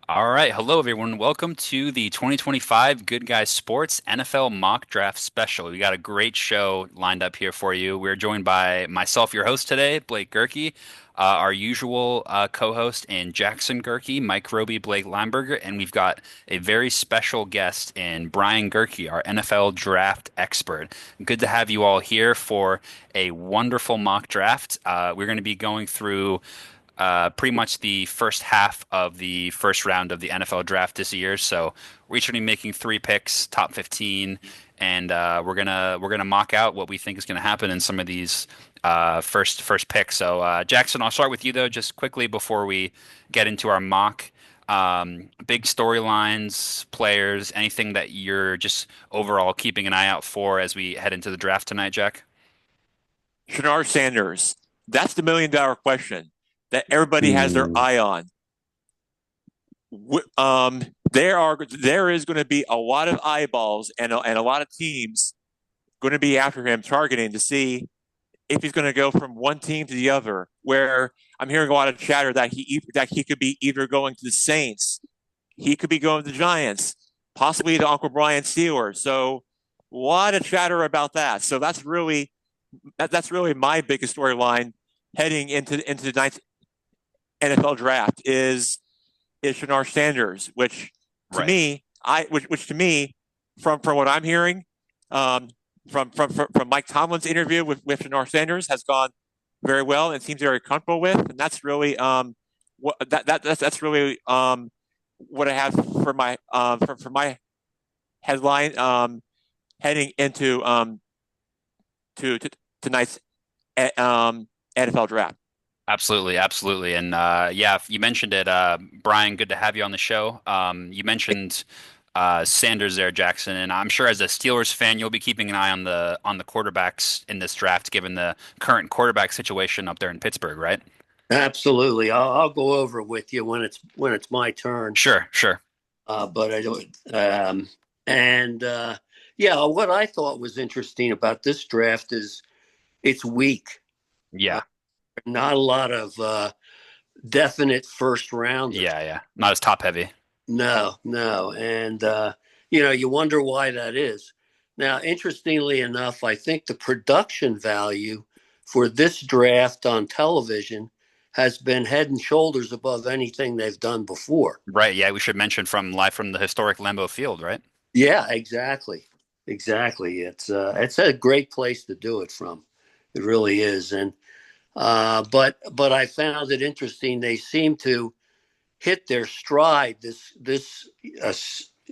All right. Hello, everyone. Welcome to the 2025 Good Guys Sports NFL Mock Draft Special. We got a great show lined up here for you. We're joined by myself, your host today, Blake Gerke, our usual co-host, and Jackson Gerke, Mike Roby, Blake Limberger, and we've got a very special guest in Brian Gerke, our NFL draft expert. Good to have you all here for a wonderful mock draft. We're going to be going through pretty much the first half of the first round of the NFL draft this year. So we're each going to be making three picks, top 15, and we're gonna mock out what we think is going to happen in some of these first picks. So Jackson, I'll start with you though, just quickly before we get into our mock. Big storylines, players, anything that you're just overall keeping an eye out for as we head into the draft tonight, Jack? Shannard Sanders. That's the million-dollar question that everybody has their Hmm. eye on. There is going to be a lot of eyeballs and a lot of teams going to be after him, targeting to see if he's going to go from one team to the other. Where I'm hearing a lot of chatter that he could be either going to the Saints, he could be going to the Giants, possibly to Uncle Brian Steelers. So a lot of chatter about that. So that's really my biggest storyline heading into the ninth NFL draft is Shannard Sanders, to Right. me, which to me, from what I'm hearing, um, from Mike Tomlin's interview with Shannard Sanders has gone very well and seems very comfortable with, and that's really that's really what I have for my for my headline heading into to tonight's NFL draft. Absolutely, absolutely. And yeah, you mentioned it, Brian, good to have you on the show. You mentioned Sanders there, Jackson, and I'm sure as a Steelers fan, you'll be keeping an eye on the quarterbacks in this draft, given the current quarterback situation up there in Pittsburgh, right? Absolutely. I'll go over it with you when it's my turn. Sure, sure. But I don't. And Yeah, what I thought was interesting about this draft is it's weak. Uh, Yeah, Not a lot of definite first rounders. yeah, yeah. Not as top heavy. No, no, and you wonder why that is. Now, interestingly enough, I think the production value for this draft on television has been head and shoulders above anything they've done before. Right. Yeah, we should mention from live from the historic Lambeau Field, right? Yeah, exactly. Exactly. It's a great place to do it from. It really is. And but I found it interesting. They seem to hit their stride this uh,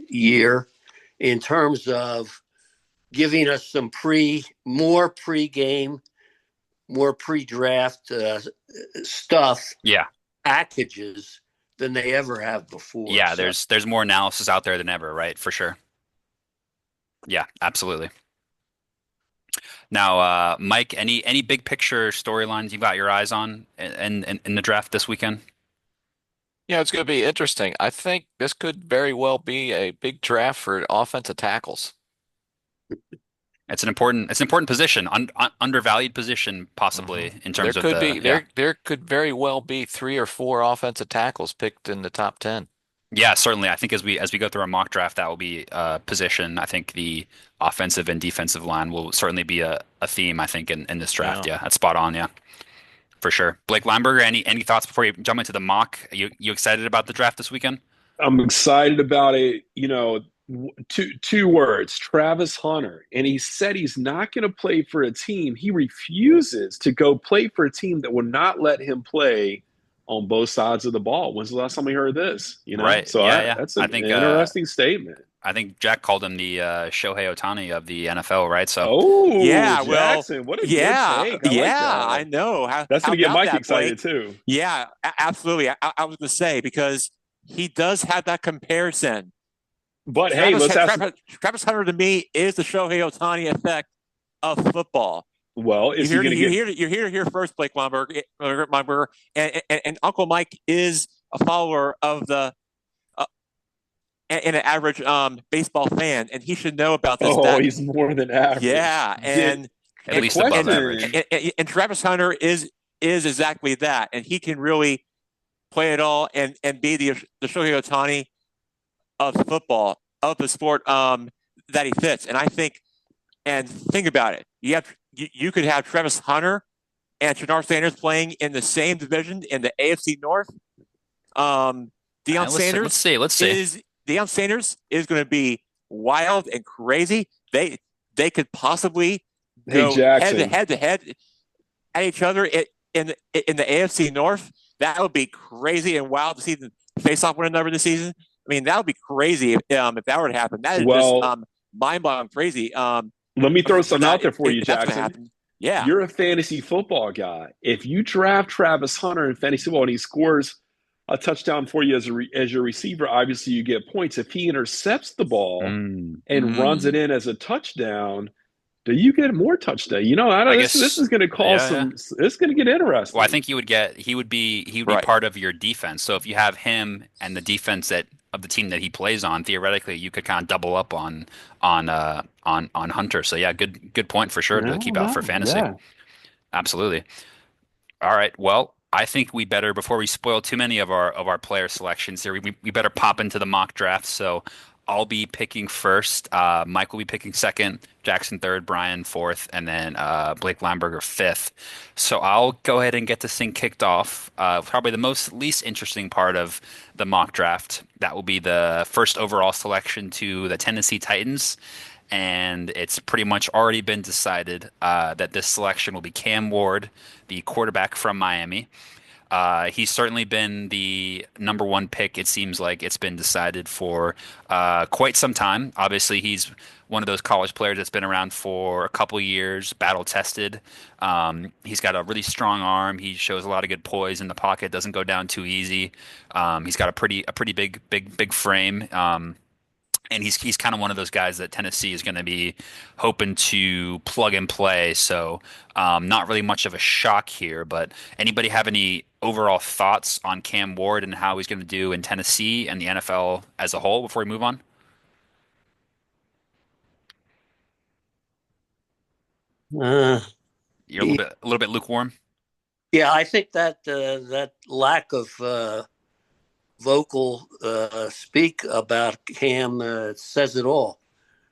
year in terms of giving us some more pre-game, more pre-draft stuff Yeah, packages than they ever have before. yeah. So There's more analysis out there than ever, right? For sure. Yeah, absolutely. Now, Mike, any big picture storylines you've got your eyes on in the draft this weekend? Yeah, it's going to be interesting. I think this could very well be a big draft for offensive tackles. It's an important position, undervalued position possibly in There terms of could the be yeah. there could very well be three or four offensive tackles picked in the top 10. Yeah, certainly. I think as we go through our mock draft, that will be a position. I think the offensive and defensive line will certainly be a theme, I think, in this draft. Yeah. Yeah, that's spot on. Yeah, for sure. Blake Limberger, any thoughts before you jump into the mock? You excited about the draft this weekend? I'm excited about it. Two words, Travis Hunter. And he said he's not going to play for a team. He refuses to go play for a team that will not let him play on both sides of the ball. When's the last time we heard this? Right. So Yeah, yeah. that's I an think interesting statement. I think Jack called him the Shohei Ohtani of the NFL, right? So Oh, Yeah, well, Jackson, what a good yeah, take. I like yeah, I that. know. That's How going to get about Mike that, excited Blake? too. Yeah, absolutely. I was going to say because he does have that comparison. But hey, let's ask. Travis Hunter to me is the Shohei Ohtani effect of football. Well, is he going to get? You're here to hear first, Blake Lumberger, and Uncle Mike is a follower of the and an average baseball fan, and he should know about this. Oh, That he's more than average. yeah, Did at the least above question? average. and Travis Hunter is exactly that, and he can really play it all, and be the Shohei Ohtani of football, of the sport that he fits. And I think, and think about it, you could have Travis Hunter and Ja'Marr Sanders playing in the same division in the AFC North. Deion Let's Sanders see. Let's see. Deion Sanders is going to be wild and crazy. They could possibly Hey, go Jackson. head to head at each other in the AFC North. That would be crazy and wild to see them face off one another this season. I mean, that would be crazy if that were to happen. That is just Well, mind-boggling crazy. let me throw something out there for you, if that's going to Jackson. happen. Yeah, You're a fantasy football guy. If you draft Travis Hunter in fantasy football and he scores a touchdown for you as your receiver, obviously you get points. If he intercepts the ball and runs it in as a touchdown, do you get more touchdown? You know, I this guess is going to cause yeah, yeah. This is going to get interesting. Well, I think he would be Right. part of your defense. So if you have him and the defense of the team that he plays on, theoretically you could kind of double up on Hunter. So yeah, good point for sure to keep out for fantasy. Yeah. Absolutely. All right. Well, I think we better, before we spoil too many of our player selections here, we better pop into the mock draft. So I'll be picking first. Mike will be picking second. Jackson third. Brian fourth, and then Blake Limberger fifth. So I'll go ahead and get this thing kicked off. Probably the least interesting part of the mock draft. That will be the first overall selection to the Tennessee Titans. And it's pretty much already been decided that this selection will be Cam Ward, the quarterback from Miami. He's certainly been the number one pick. It seems like it's been decided for quite some time. Obviously, he's one of those college players that's been around for a couple years, battle tested. He's got a really strong arm. He shows a lot of good poise in the pocket. Doesn't go down too easy. He's got a pretty big frame. And he's kind of one of those guys that Tennessee is going to be hoping to plug and play. So not really much of a shock here. But anybody have any overall thoughts on Cam Ward and how he's going to do in Tennessee and the NFL as a whole before we move on? Uh, You're a little bit lukewarm. yeah, I think that that lack of vocal speak about Cam says it all.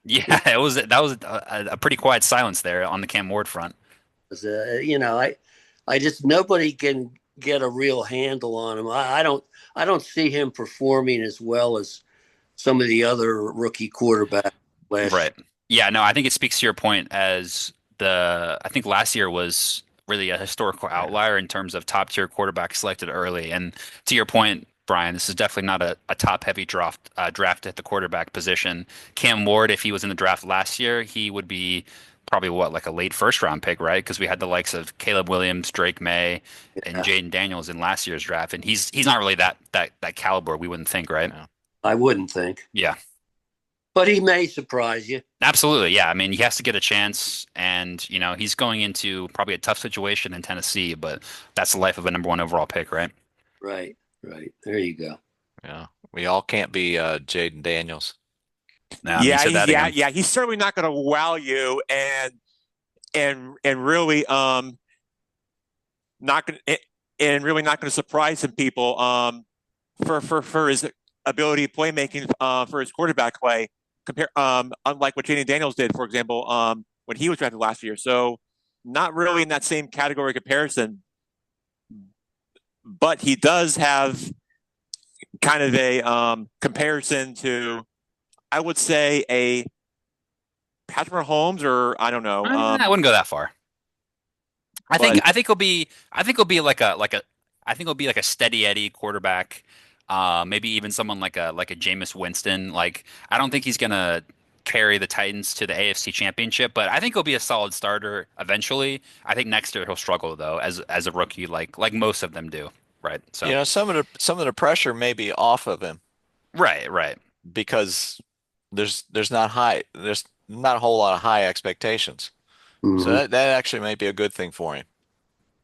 Yeah, that was a pretty quiet silence there on the Cam Ward front. You know, I just nobody can get a real handle on him. I don't see him performing as well as some of the other rookie quarterbacks last Right. Yeah, no, I think it speaks to your point I think last year was really a historical outlier in terms of top tier quarterback selected early. And to your point, Brian, this is definitely not a top heavy draft at the quarterback position. Cam Ward, if he was in the draft last year, he would be probably like a late first round pick, right? Because we had the likes of Caleb Williams, Drake May, and Yeah. Jaden Daniels in last year's draft, and he's not really that caliber. We wouldn't think, right? No. I wouldn't think, Yeah. but he may surprise you. Absolutely, yeah. I mean, he has to get a chance, and he's going into probably a tough situation in Tennessee, but that's the life of a number one overall pick, right? Right. There you go. Yeah, we all can't be Jaden Daniels. Nah, you said that again. yeah. He's certainly not going to wow you, and really not going and really not going to surprise some people for his ability playmaking for his quarterback play unlike what Jaden Daniels did, for example, when he was drafted last year. So not really in that same category comparison, but he does have kind of a comparison to, I would say, a Patrick Mahomes, or I don't know. I wouldn't go that far. I think he'll be like a steady Eddie quarterback. Maybe even someone like a Jameis Winston. Like, I don't think he's gonna carry the Titans to the AFC Championship, but I think he'll be a solid starter eventually. I think next year he'll struggle though as a rookie, like most of them do. Right. So Some of the pressure may be off of him right. because there's not a whole lot of high expectations. So Mhm. that actually may be a good thing for him.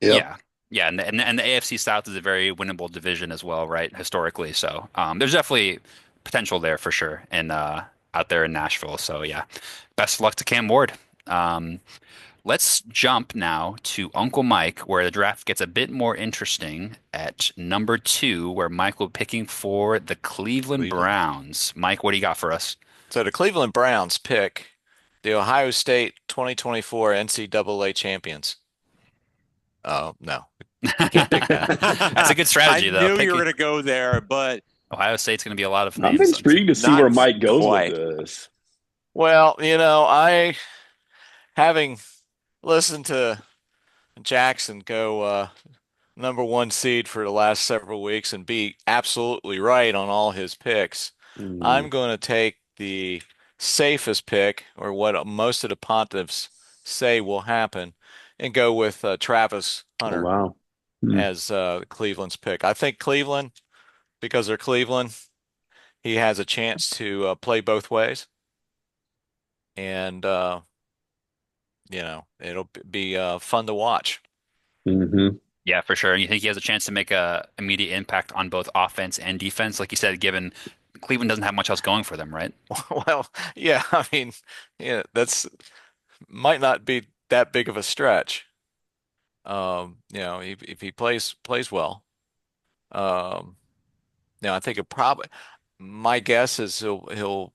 Yep. Yeah. Yeah, and the AFC South is a very winnable division as well, right? Historically, so there's definitely potential there for sure, and out there in Nashville. So yeah, best of luck to Cam Ward. Let's jump now to Uncle Mike, where the draft gets a bit more interesting at number 2, where Mike will be picking for the Cleveland Cleveland. Browns. Mike, what do you got for us? So the Cleveland Browns pick the Ohio State 2024 NCAA champions. Oh, no. Can't pick that. That's a good strategy, I though. knew you were going to go there, but Ohio State's going to be a lot of I'm names. intrigued to see Not where Mike goes quite. with this. Well, having listened to Jackson go number 1 seed for the last several weeks and be absolutely right on all his picks, I'm going to take the safest pick, or what most of the pontiffs say will happen, and go with Travis Oh, Hunter wow. as Cleveland's pick. I think Cleveland, because they're Cleveland, he has a chance to play both ways, and it'll be fun to watch. Mm-hmm. Yeah, for sure. And you think he has a chance to make a immediate impact on both offense and defense, like you said, given Cleveland doesn't have much else going for them, right? Well, yeah, I mean, yeah, that's might not be that big of a stretch. If he plays well, um, I think it probably. My guess is he'll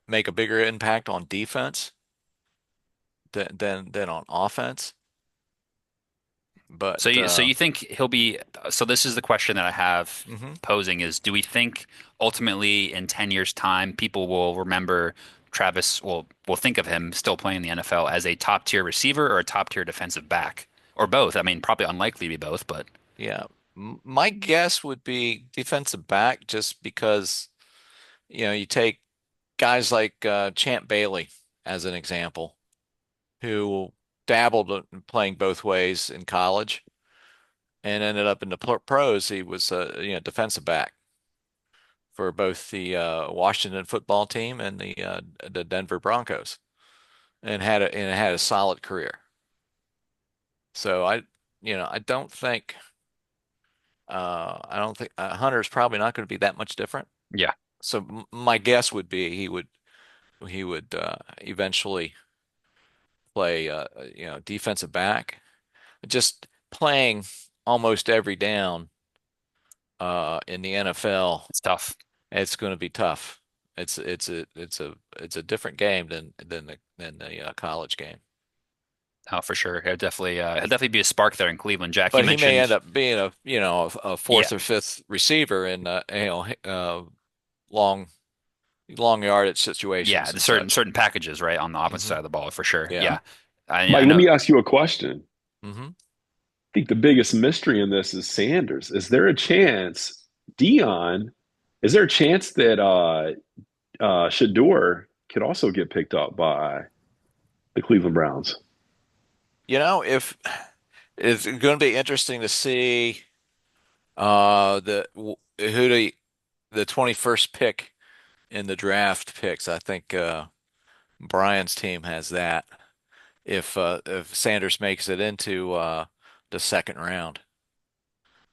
make a bigger impact on defense than on offense. But So you think he'll be, so this is the question that I have mhm. posing is, do we think ultimately in 10 years time people will remember Travis, will think of him still playing in the NFL as a top tier receiver or a top tier defensive back or both? I mean, probably unlikely to be both, but Yeah, my guess would be defensive back, just because you take guys like Champ Bailey as an example, who dabbled in playing both ways in college and ended up in the pros. He was a defensive back for both the Washington football team and the Denver Broncos, and had a solid career. So I don't think Hunter's probably not going to be that much different. yeah. So my guess would be he would eventually play defensive back, just playing almost every down in the NFL. It's tough. It's going to be tough. It's a different game than the college game. Oh, for sure. It'd definitely be a spark there in Cleveland. Jack, you But he may end mentioned, up being a fourth yeah, or fifth receiver in long yardage yeah, situations the and such. certain packages, right, on the opposite Hmm. side of the ball, for sure. Yeah. Yeah. I Mike, let know. me ask you a question. Hmm. I think the biggest mystery in this is Sanders. Is there a chance, Dion, is there a chance that Shador could also get picked up by the Cleveland Browns? If it's going to be interesting to see the 21st pick in the draft picks. I think Brian's team has that. If Sanders makes it into the second round,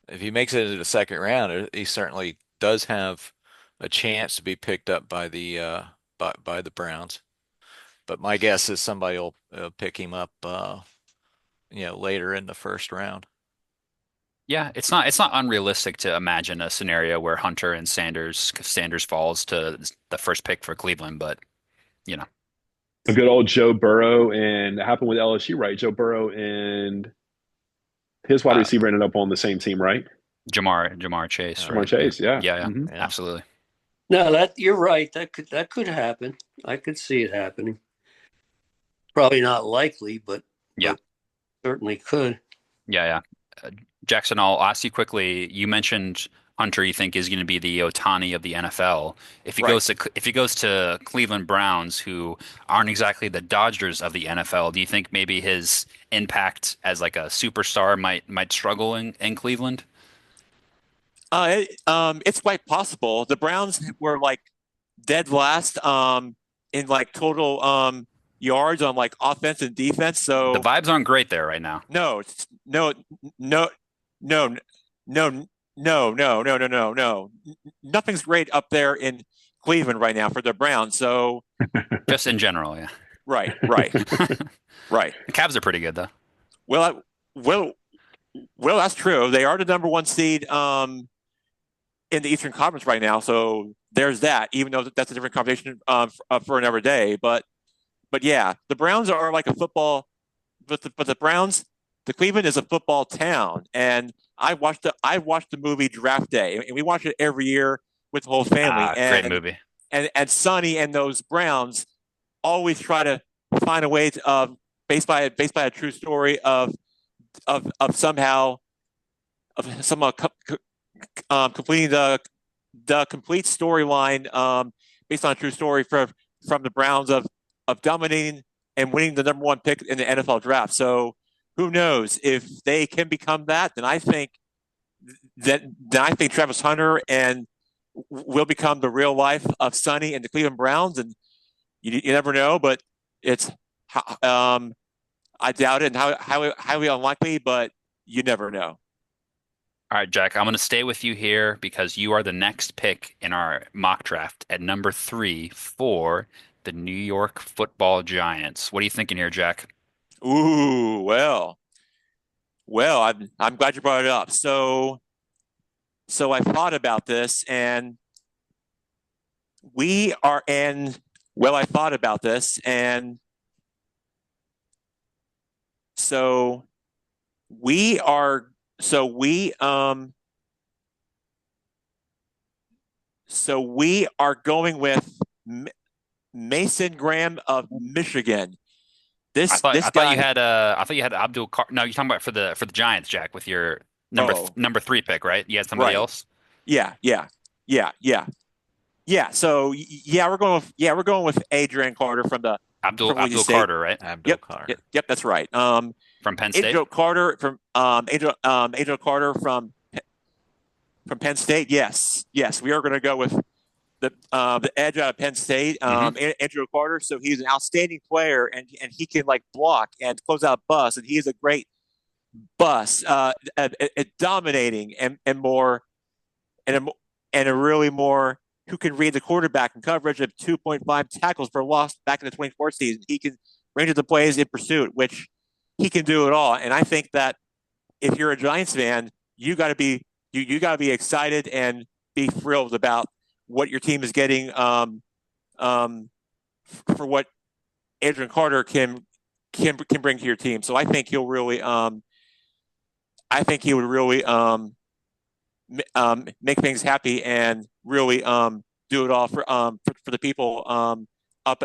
if he makes it into the second round, he certainly does have a chance to be picked up by the Browns. But my guess is somebody will pick him up, later in the first round. Yeah, it's not unrealistic to imagine a scenario where Hunter and Sanders falls to the first pick for Cleveland, but you know, A good old Joe Burrow, and it happened with LSU, right? Joe Burrow and his wide uh, receiver ended up on the same team, right? Jamar Chase, All Jamar right? right. Yeah, Chase, yeah. yeah, yeah, Hmm. Yeah. absolutely. No, that you're right. That could happen. I could see it happening. Probably not likely, but Yeah, but certainly could. yeah, yeah. Jackson, I'll ask you quickly. You mentioned Hunter, you think is going to be the Otani of the NFL. Right. If he goes to Cleveland Browns, who aren't exactly the Dodgers of the NFL, do you think maybe his impact as like a superstar might struggle in Cleveland? it's quite possible. The Browns were like dead last in like total yards on like offense and defense. The So vibes aren't great there right now. no, no, no, no, no, no. Nothing's great up there in Cleveland right now for the Browns. So Just in general, yeah. Right, right, right. The Cavs are pretty good though. Well, well, well, that's true. They are the number one seed in the Eastern Conference right now, so there's that. Even though that's a different conversation for another day, but yeah, the Browns are like a football, but the Browns, the Cleveland is a football town, and I watched the movie Draft Day, and we watch it every year with the whole family, Great movie. and Sonny and those Browns always try to find a way to based by a true story of somehow completing the complete storyline based on a true story from the Browns of dominating and winning the number one pick in the NFL draft. So who knows if they can become that? Then I think Travis Hunter and will become the real life of Sonny and the Cleveland Browns, and you never know, but it's I doubt it and highly unlikely, but you never know. All right, Jack, I'm going to stay with you here because you are the next pick in our mock draft at number 3 for the New York Football Giants. What are you thinking here, Jack? Ooh, well, I'm glad you brought it up. So I thought about this, and we are and well, I thought about this, and so we are so we are going with Mason Graham of Michigan. I This thought this I thought you guy. had Abdul Car No, you're talking about for the Giants, Jack, with your Oh, number 3 pick, right? You had somebody right. else? Yeah, yeah, yeah, yeah, yeah. So yeah, we're going with Adrian Carter from Boise Abdul State. Carter, right? Abdul Yep, Carr. yep, yep. That's right. From Penn State? Adrian Carter from Penn State. Yes, yes. We are going to go with the edge out of Penn State, Hmm. Andrew Carter. So he's an outstanding player, and he can like block and close out bus, and he is a great bus, dominating and more and a, and a really more who can read the quarterback in coverage of 2.5 tackles per loss back in the 24th season. He can range the plays in pursuit, which he can do it all. And I think that if you're a Giants fan, you got to be excited and be thrilled about what your team is getting um, for what Adrian Carter can bring to your team. So I think he would really make things happy and really do it all for the people up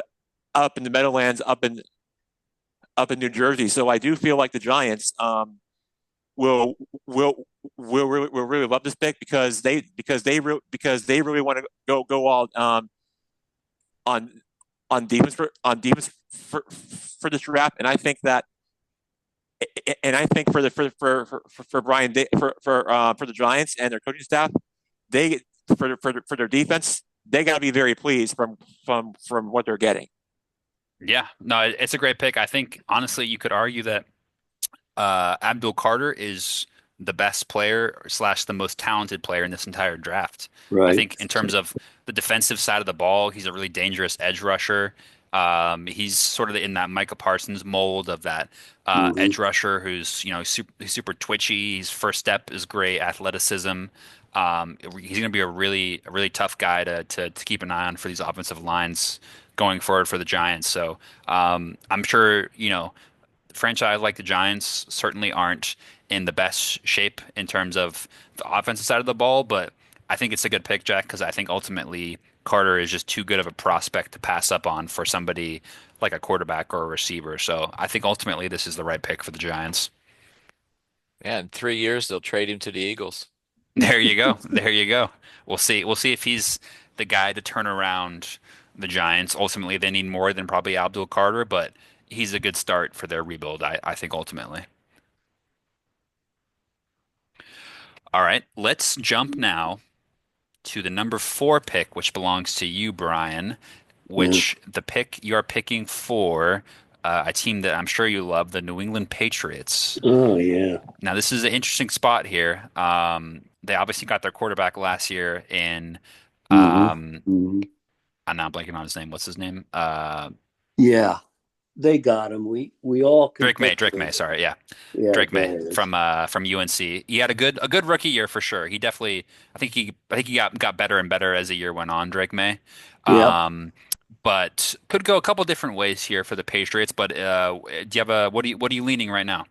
up in the Meadowlands, up in New Jersey. So I do feel like the Giants will will will really love this pick because they really want to go all on on defense for this draft, and I think for Brian for the Giants and their coaching staff, they for their defense, they got to be very pleased from what they're getting. Yeah, no, it's a great pick. I think honestly, you could argue that Abdul Carter is the best player slash the most talented player in this entire draft. I Right. think in terms of the defensive side of the ball, he's a really dangerous edge rusher. He's sort of in that Micah Parsons mold of that Hmm. edge rusher who's he's super twitchy. His first step is great, athleticism. He's going to be a really tough guy to keep an eye on for these offensive lines going forward for the Giants. So I'm sure franchise like the Giants certainly aren't in the best shape in terms of the offensive side of the ball, but I think it's a good pick, Jack, because I think ultimately Carter is just too good of a prospect to pass up on for somebody like a quarterback or a receiver. So I think ultimately this is the right pick for the Giants. Yeah, in 3 years they'll trade him to the Eagles. There you go. There you go. We'll see. We'll see if he's the guy to turn around the Giants. Ultimately, they need more than probably Abdul Carter, but he's a good start for their rebuild, I think ultimately. All right, let's jump now to the number 4 pick, which belongs to you, Brian, Yeah. which the pick you're picking for a team that I'm sure you love, the New England Patriots. Oh, yeah. Now, this is an interesting spot here. They obviously got their quarterback last year in, Hmm. um, Hmm. I'm not blanking on his name. What's his name? Yeah. they got him. We all can Drake May, pick Drake him. May, sorry, yeah. Yeah, Drake May there it is. from UNC. He had a good rookie year for sure. He definitely I think he got better and better as the year went on, Drake May. Yep. Um, but could go a couple different ways here for the Patriots. But do you have a what are you leaning right now?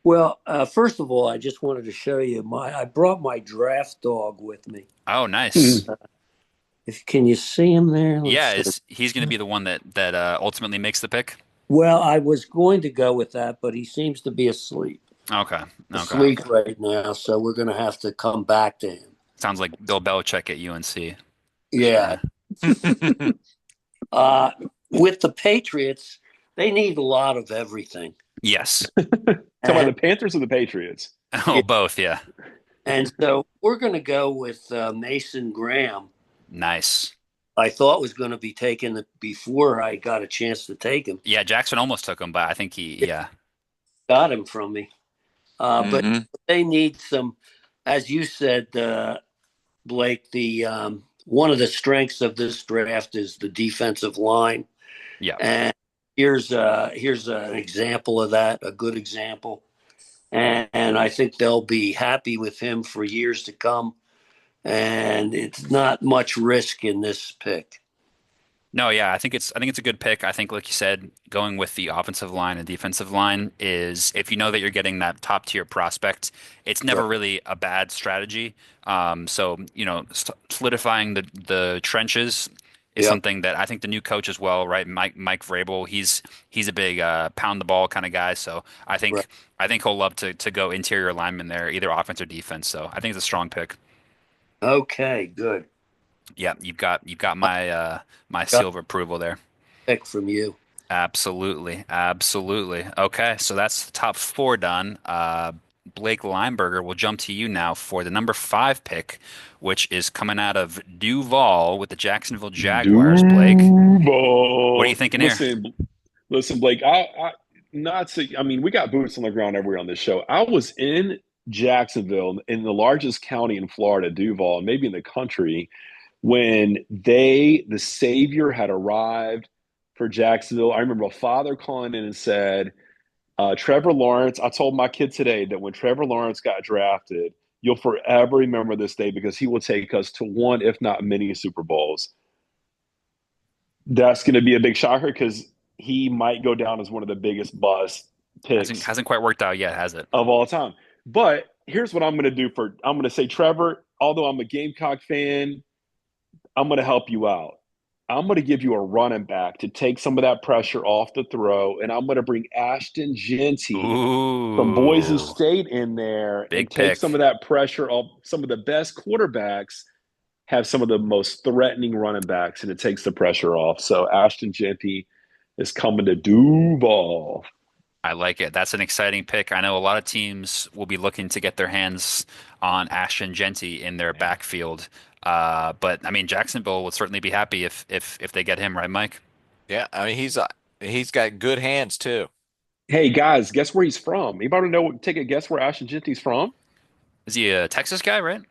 Well, first of all, I just wanted to show you I brought my draft dog with me. Oh, nice. If can you see him there? Let's Yeah, see. is he's going to be the one that ultimately makes the pick? Well, I was going to go with that, but he seems to be Okay, okay. asleep right now, so we're going to have to come back to him. Sounds like Bill Belichick at UNC. Yeah. Sure. With the Patriots, they need a lot of everything. Yes. Talking about the Panthers or the Patriots? Oh, both, yeah. And so we're going to go with Mason Graham. Nice. I thought was going to be taken before I got a chance to take him. Yeah, Jackson almost took him, but I think yeah. Got him from me. But they need some, as you said, Blake, the one of the strengths of this draft is the defensive line. Yeah. And here's an example of that, a good example. And I think they'll be happy with him for years to come. And it's not much risk in this pick. No, yeah, I think it's a good pick. I think, like you said, going with the offensive line and defensive line is if you know that you're getting that top tier prospect, it's never Right. really a bad strategy. So solidifying the trenches is Yep. something that I think the new coach as well, right? Mike Vrabel, he's a big pound the ball kind of guy. So Right. I think he'll love to go interior lineman there, either offense or defense. So I think it's a strong pick. Okay, good. Yeah, you've got my my Got seal of approval there. a pick from you. Absolutely, absolutely. Okay, so that's the top four done. Blake Lineberger will jump to you now for the number 5 pick, which is coming out of Duval with the Jacksonville Jaguars. Blake, what are you Duval. thinking here? Listen, Blake. Not to. I mean, we got boots on the ground everywhere on this show. I was in Jacksonville, in the largest county in Florida, Duval, and maybe in the country, when the savior had arrived for Jacksonville. I remember a father calling in and said, Trevor Lawrence, I told my kid today that when Trevor Lawrence got drafted, you'll forever remember this day because he will take us to one, if not many, Super Bowls. That's going to be a big shocker because he might go down as one of the biggest bust picks Hasn't quite worked out yet, has it? of all time. But here's what I'm going to do I'm going to say, Trevor, although I'm a Gamecock fan, I'm going to help you out. I'm going to give you a running back to take some of that pressure off the throw, and I'm going to bring Ashton Genty from Boise Ooh, State in there and big take some pick. of that pressure off. Some of the best quarterbacks have some of the most threatening running backs, and it takes the pressure off. So Ashton Genty is coming to Duval. I like it. That's an exciting pick. I know a lot of teams will be looking to get their hands on Ashton Genty in their backfield. But I mean, Jacksonville would certainly be happy if they get him, right, Mike? Yeah, I mean he's got good hands too. Hey guys, guess where he's from? Anybody know? Take a guess where Ashton Genty's from? Is he a Texas guy, right?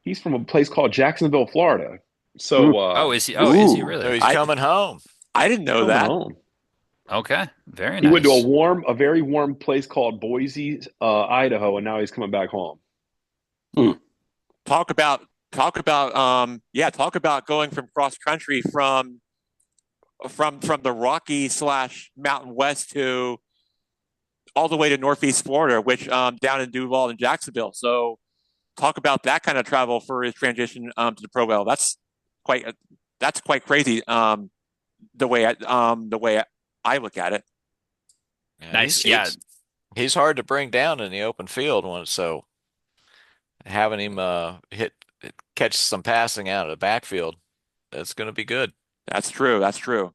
He's from a place called Jacksonville, Florida. So Oh, is he? Oh, is he Ooh, So really? he's coming home. I didn't know coming that. home. Okay, very He went to nice. a very warm place called Boise, Idaho, and now he's coming back home. Talk about talk about going from cross country from the Rocky / Mountain West to all the way to Northeast Florida, which down in Duval and Jacksonville. So talk about that kind of travel for his transition to the pro level. Quite that's quite crazy. The way I look at it. Yeah, Nice. Yeah, he's hard to bring down in the open field so having him catch some passing out of the backfield, that's going to be good. That's true. That's true.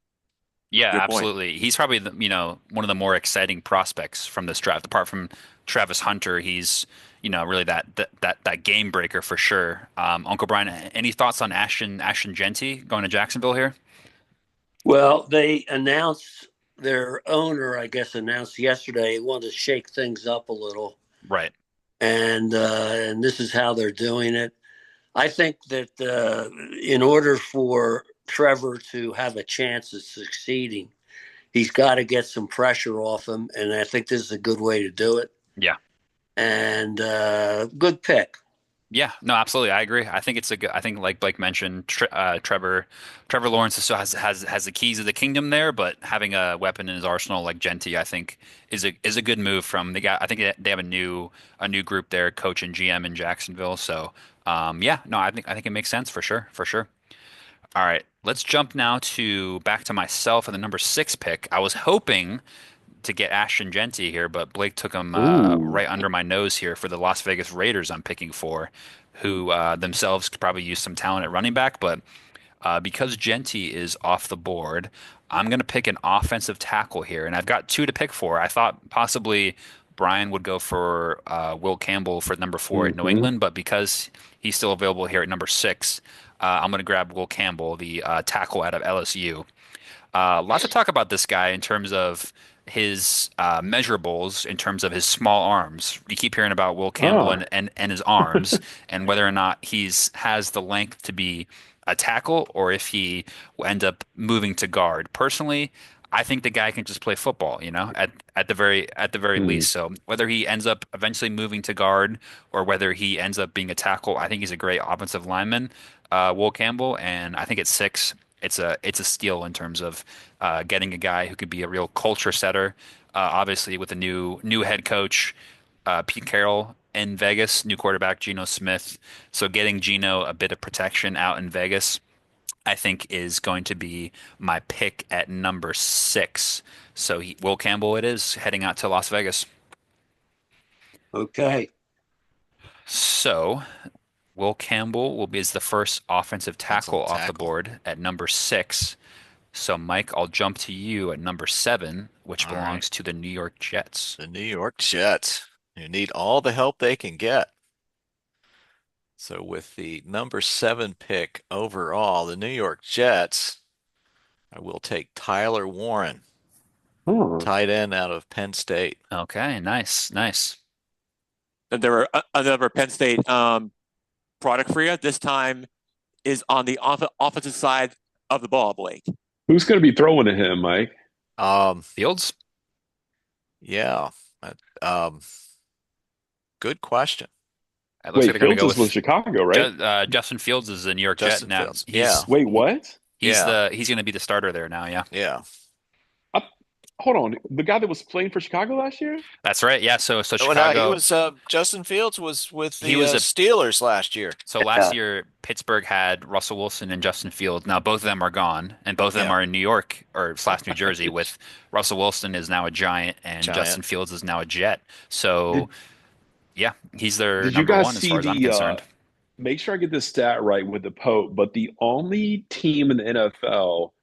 yeah, Good point. absolutely. He's probably one of the more exciting prospects from this draft. Apart from Travis Hunter, he's really that game breaker for sure. Uncle Brian, any thoughts on Ashton Genty going to Jacksonville here? Well, they announced their owner, I guess, announced yesterday wanted to shake things up a little, Right. and this is how they're doing it. I think that in order for Trevor to have a chance of succeeding, he's got to get some pressure off him, and I think this is a good way to do it. Yeah. And good pick. Yeah, no, absolutely. I agree. I think it's a good. I think, like Blake mentioned, Trevor Lawrence still has the keys of the kingdom there, but having a weapon in his arsenal like Genty, I think, is a good move from the guy. I think they have a new group there, coach and GM in Jacksonville. So, yeah, no, I think it makes sense for sure, for sure. All right, let's jump now to back to myself and the number 6 pick. I was hoping to get Ashton Genty here, but Blake took him Ooh. right under my nose here for the Las Vegas Raiders. I'm picking for, who themselves could probably use some talent at running back, but because Genty is off the board, I'm going to pick an offensive tackle here, and I've got two to pick for. I thought possibly Brian would go for Will Campbell for number 4 at New Mm-hmm. England, but because he's still available here at number 6, I'm going to grab Will Campbell, the tackle out of LSU. Lots of talk about this guy in terms of his measurables, in terms of his small arms. You keep hearing about Will Campbell Ah. and his arms, and whether or not he's has the length to be a tackle or if he will end up moving to guard. Personally, I think the guy can just play football, at the very Hmm. least. So whether he ends up eventually moving to guard or whether he ends up being a tackle, I think he's a great offensive lineman, Will Campbell, and I think at 6, it's a steal in terms of getting a guy who could be a real culture setter. Obviously, with a new head coach, Pete Carroll in Vegas, new quarterback Geno Smith. So getting Geno a bit of protection out in Vegas, I think, is going to be my pick at number 6. So Will Campbell it is heading out to Las Vegas. Okay. So Will Campbell will be as the first offensive Offensive tackle off the tackle. board at number 6. So, Mike, I'll jump to you at number 7, which All right. belongs to the New York Jets. The New York Jets, who need all the help they can get. So with the number 7 pick overall, the New York Jets, I will take Tyler Warren, Oh. tight end out of Penn State. Okay, nice, nice. And there were another Penn State product for you. This time is on the offensive side of the ball, Blake. Who's going to be throwing to him, Mike? Fields? Yeah. Good question. It looks Wait, like they're going to Fields go is with Chicago, right? Justin Fields is a New York Jet Justin now. Fields. Yeah. Wait, what? He's going to be the starter there now. Yeah, Yeah. Hold on. The guy that was playing for Chicago last year? that's right. Yeah, so Oh, no, he Chicago. was Justin Fields was with the He was a- Steelers last year. So last year, Pittsburgh had Russell Wilson and Justin Fields. Now both of them are gone, and both of them Yeah. are in New York or slash New Jersey. With Russell Wilson is now a Giant, and Giant. Justin Fields is now a Jet. So yeah, he's their Did you number guys 1 as see far as I'm the concerned. make sure I get this stat right with the Pope, but the only team in the NFL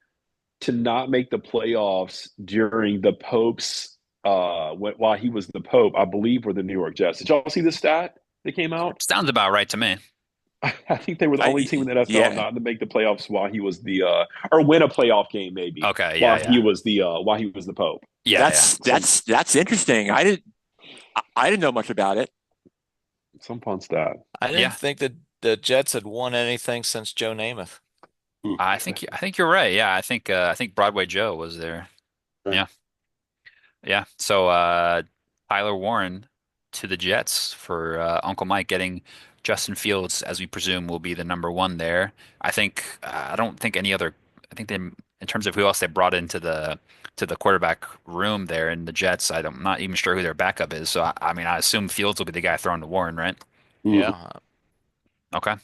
to not make the playoffs during the Pope's while he was the Pope, I believe, were the New York Jets. Did y'all see the stat that came out? Sounds about right to me. I think they were the only team in the NFL yeah. not to make the playoffs while he was the or win a playoff game maybe. Okay, while yeah. he was the Pope. Yeah, That's interesting. I didn't know much about it. Some fun stat. I didn't Yeah. think that the Jets had won anything since Joe Namath. I think you're right. Yeah, I think Broadway Joe was there. Yeah. Yeah. So Tyler Warren to the Jets for Uncle Mike, getting Justin Fields, as we presume, will be the number 1 there. I don't think any other. I think they, in terms of who else they brought into the quarterback room there in the Jets, I'm not even sure who their backup is. So I mean, I assume Fields will be the guy throwing to Warren, right? Yeah. Okay.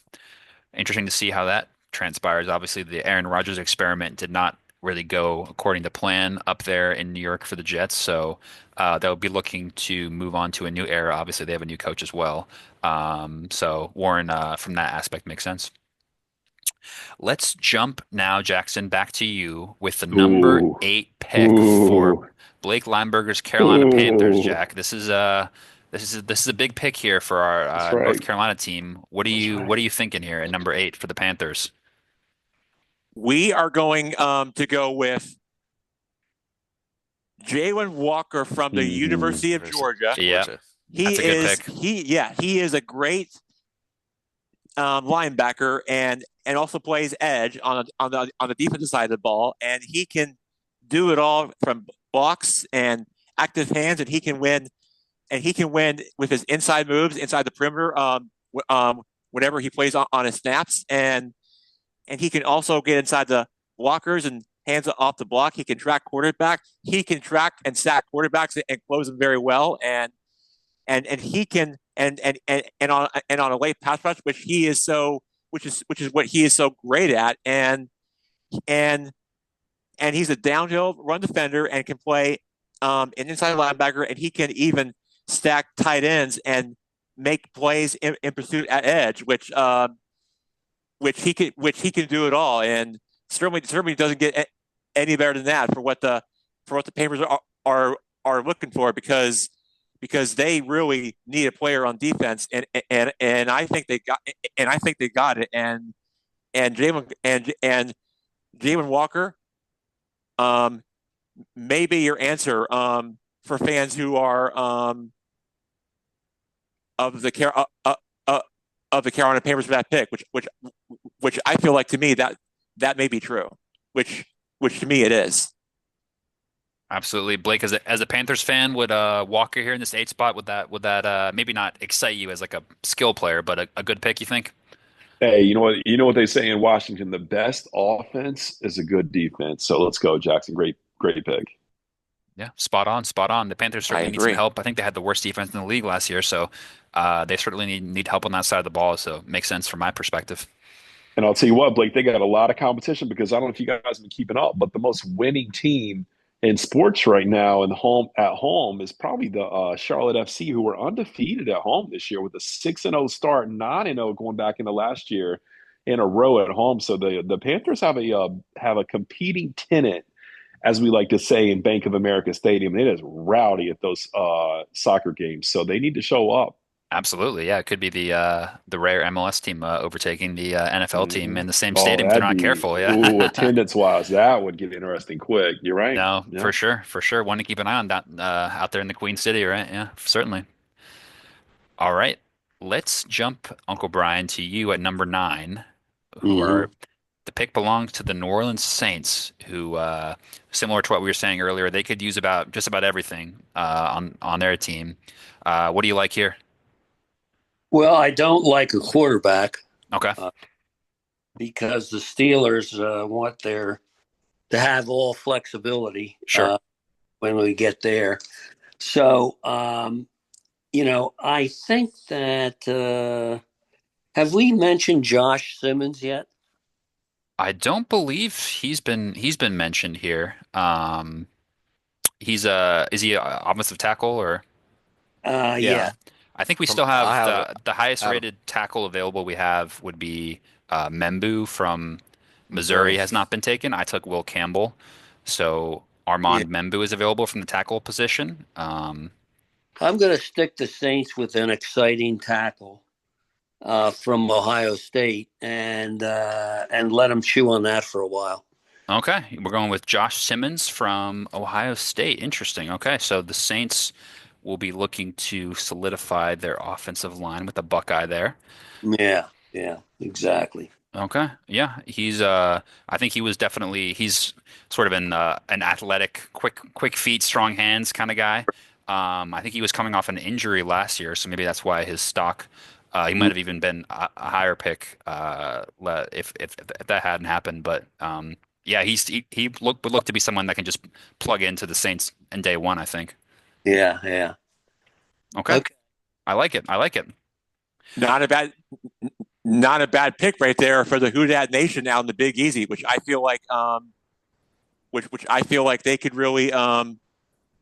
Interesting to see how that transpires. Obviously, the Aaron Rodgers experiment did not really go according to plan up there in New York for the Jets. So they'll be looking to move on to a new era. Obviously, they have a new coach as well. So Warren, from that aspect, makes sense. Let's jump now, Jackson, back to you with the number Ooh. 8 pick Ooh. for Blake Lineberger's Carolina Panthers. Ooh. Jack, this is a big pick here for our That's right. North Carolina team. What are you thinking here at number 8 for the Panthers? We are going to go with Jalen Walker from the University of Georgia. Yeah. Georgia. That's a good pick. He is a great linebacker and also plays edge on the defensive side of the ball, and he can do it all from blocks and active hands, and he can win. And he can win with his inside moves inside the perimeter. Whenever he plays on his snaps, and he can also get inside the blockers and hands off the block. He can track quarterback. He can track and sack quarterbacks and close them very well. And he can and on a late pass rush, which is what he is so great at. And he's a downhill run defender and can play an inside linebacker, and he can even stack tight ends and make plays in pursuit at edge, which he can do it all, and certainly doesn't get any better than that for what the Panthers are looking for, because they really need a player on defense, and I think they got it, and Jalen Walker may be your answer for fans who are of the Carolina Panthers for that pick, which I feel like, to me, that may be true, which to me it is. Absolutely, Blake. As a Panthers fan, would Walker here in this 8 spot, would that maybe not excite you as like a skill player, but a good pick, you think? Hey, you know what they say in Washington, the best offense is a good defense. So let's go, Jackson. Great pick. Yeah, spot on, spot on. The Panthers I certainly need some agree. help. I think they had the worst defense in the league last year, so they certainly need help on that side of the ball. So it makes sense from my perspective. And I'll tell you what, Blake, they got a lot of competition because I don't know if you guys have been keeping up, but the most winning team in sports right now at home is probably the Charlotte FC, who were undefeated at home this year with a 6-0 start, 9-0 going back into last year in a row at home. So the Panthers have a competing tenant, as we like to say, in Bank of America Stadium. It is rowdy at those soccer games, so they need to show up. Absolutely, yeah. It could be the rare MLS team overtaking the NFL team in the same Oh, stadium if they're that'd not be careful. Yeah. attendance wise, that would get interesting quick. You're right. No, Yeah. for sure, for sure. One to keep an eye on that out there in the Queen City, right? Yeah, certainly. All right, let's jump, Uncle Brian, to you at number 9, who Hmm. are the pick belongs to the New Orleans Saints, who similar to what we were saying earlier, they could use just about everything on their team. What do you like here? Well, I don't like a quarterback Okay, uh, because the Steelers want to have all flexibility sure. when we get there. So, I think that have we mentioned Josh Simmons yet? I don't believe he's been mentioned here. He's is he a offensive tackle or? Yeah, Yeah. I think we from still I have have it. the highest Adam, rated tackle available we have would be Membu from Missouri Missouri. has not been taken. I took Will Campbell, so Yeah. Armand Membu is available from the tackle position. I'm going to stick the Saints with an exciting tackle from Ohio State and let them chew on that for a while. Okay, we're going with Josh Simmons from Ohio State. Interesting. Okay, so the Saints will be looking to solidify their offensive line with the Buckeye there. Yeah, yeah, exactly. Okay. Yeah, I think he's sort of an athletic, quick feet, strong hands kind of guy. I think he was coming off an injury last year, so maybe that's why his stock he might have even been a higher pick if that hadn't happened. But yeah, would look to be someone that can just plug into the Saints in day one, I think. Yeah, yeah. Okay. Okay. I like it. I like it. Not a bad not a bad pick right there for the Who Dat Nation out in the Big Easy, which I feel like they could really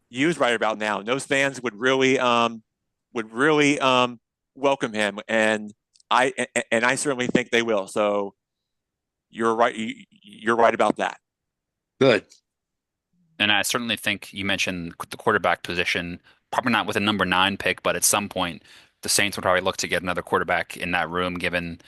use right about now. And those fans would really welcome him, and I certainly think they will. So you're right. You're right about that. Good. And I certainly think you mentioned the quarterback position, probably not with a number 9 pick, but at some point the Saints would probably look to get another quarterback in that room, given